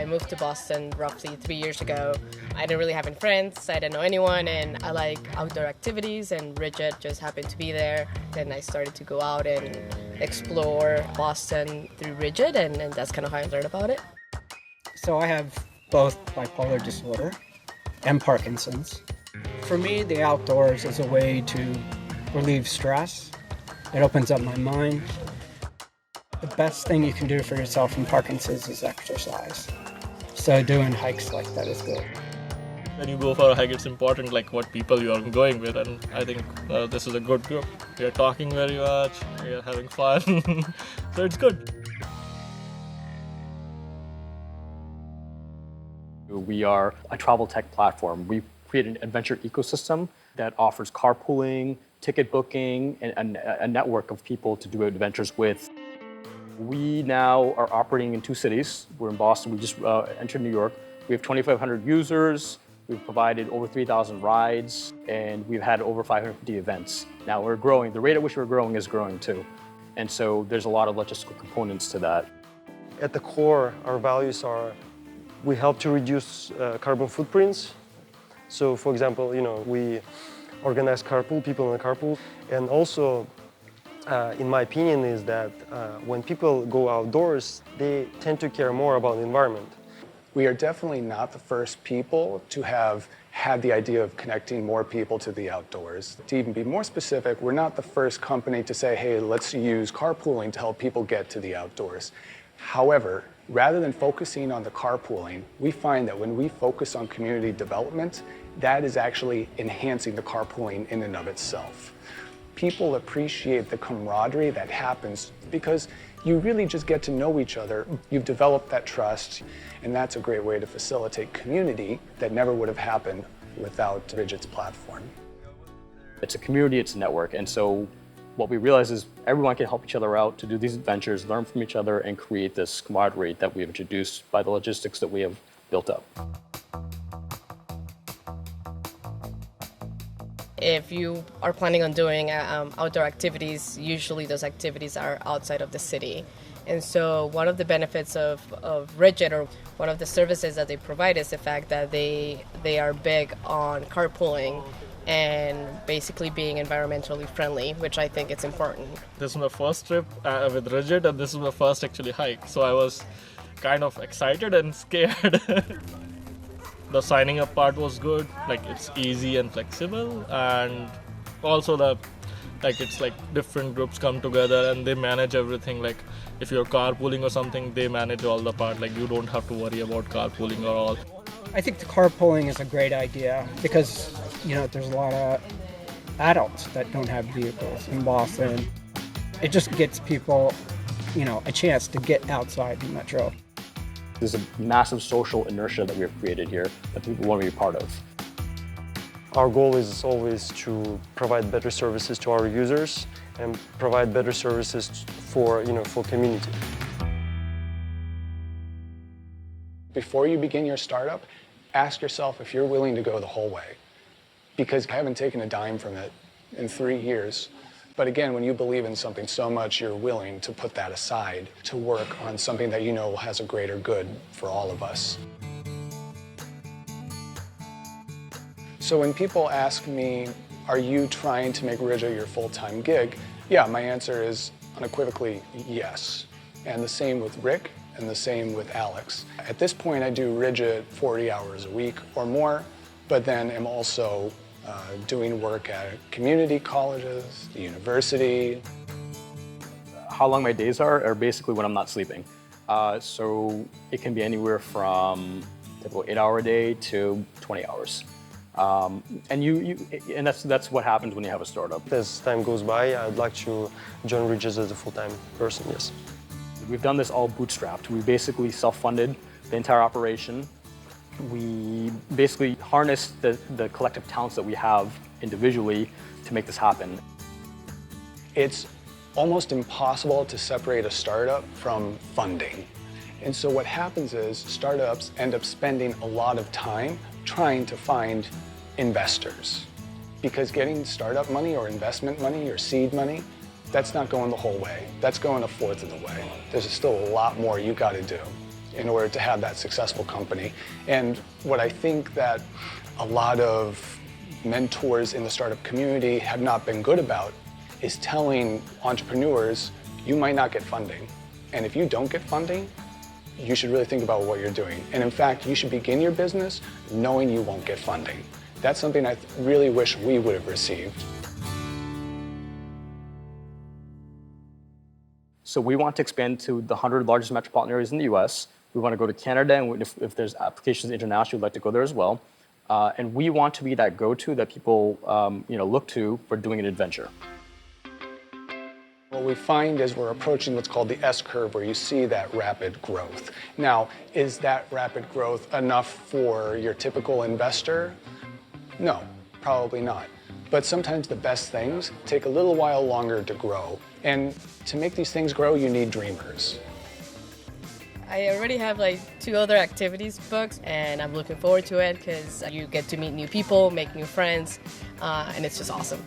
I moved to Boston roughly 3 years ago. I didn't really have any friends, I didn't know anyone, and I like outdoor activities, and Ridj-it just happened to be there. Then I started to go out and explore Boston through Ridj-it, and that's kind of how I learned about it. So I have both bipolar disorder and Parkinson's. For me, the outdoors is a way to relieve stress. It opens up my mind. The best thing you can do for yourself in Parkinson's is exercise. So doing hikes like that is good. When you go for a hike, it's important like what people you are going with, and I think this is a good group. We are talking very much, we are having fun, so it's good. We are a travel tech platform. We create an adventure ecosystem that offers carpooling, ticket booking, and a network of people to do adventures with. We now are operating in 2 cities. We're in Boston. We just entered New York. We have 2,500 users. We've provided over 3,000 rides, and we've had over 550 events. Now we're growing. The rate at which we're growing is growing too. And so there's a lot of logistical components to that. At the core, our values are we help to reduce carbon footprints. So for example, we organize carpool, people in the carpool. And also, in my opinion, is that when people go outdoors, they tend to care more about the environment. We are definitely not the first people to have had the idea of connecting more people to the outdoors. To even be more specific, we're not the first company to say, hey, let's use carpooling to help people get to the outdoors. However, rather than focusing on the carpooling, we find that when we focus on community development, that is actually enhancing the carpooling in and of itself. People appreciate the camaraderie that happens because you really just get to know each other. You've developed that trust, and that's a great way to facilitate community that never would have happened without Ridj-it's platform. It's a community, it's a network, and so what we realize is everyone can help each other out to do these adventures, learn from each other, and create this camaraderie that we have introduced by the logistics that we have built up. If you are planning on doing outdoor activities, usually those activities are outside of the city. And so one of the benefits of Ridj-it, or one of the services that they provide, is the fact that they are big on carpooling and basically being environmentally friendly, which I think is important. This is my first trip with Ridj-it, and this is my first actually hike, so I was kind of excited and scared. The signing up part was good, like it's easy and flexible, and also it's like different groups come together and they manage everything. Like if you're carpooling or something, they manage all the part, like you don't have to worry about carpooling or all. I think the carpooling is a great idea because, there's a lot of adults that don't have vehicles in Boston. It just gets people, a chance to get outside the metro. There's a massive social inertia that we have created here that people want to be a part of. Our goal is always to provide better services to our users and provide better services for community. Before you begin your startup, ask yourself if you're willing to go the whole way. Because I haven't taken a dime from it in 3 years. But again, when you believe in something so much, you're willing to put that aside to work on something that you know has a greater good for all of us. So when people ask me, are you trying to make Ridj-it your full-time gig? Yeah, my answer is unequivocally yes. And the same with Rick, and the same with Alex. At this point, I do Ridj-it 40 hours a week or more, but then am also doing work at community colleges, the university. How long my days are basically when I'm not sleeping. So it can be anywhere from a typical 8-hour day to 20 hours. And that's what happens when you have a startup. As time goes by, I'd like to join Ridj-it as a full-time person, yes. We've done this all bootstrapped. We basically self-funded the entire operation. We basically harnessed the collective talents that we have individually to make this happen. It's almost impossible to separate a startup from funding. And so what happens is startups end up spending a lot of time trying to find investors. Because getting startup money or investment money or seed money, that's not going the whole way. That's going a fourth of the way. There's still a lot more you got to do. in order to have that successful company. And what I think that a lot of mentors in the startup community have not been good about is telling entrepreneurs, you might not get funding. And if you don't get funding, you should really think about what you're doing. And in fact, you should begin your business knowing you won't get funding. That's something I really wish we would have received. So we want to expand to the 100 largest metropolitan areas in the US. We want to go to Canada, and if there's applications international, we'd like to go there as well. And we want to be that go-to that people look to for doing an adventure. What we find is we're approaching what's called the S-curve, where you see that rapid growth. Now, is that rapid growth enough for your typical investor? No, probably not. But sometimes the best things take a little while longer to grow. And to make these things grow, you need dreamers. I already have like 2 other activities booked, and I'm looking forward to it because you get to meet new people, make new friends, and it's just awesome.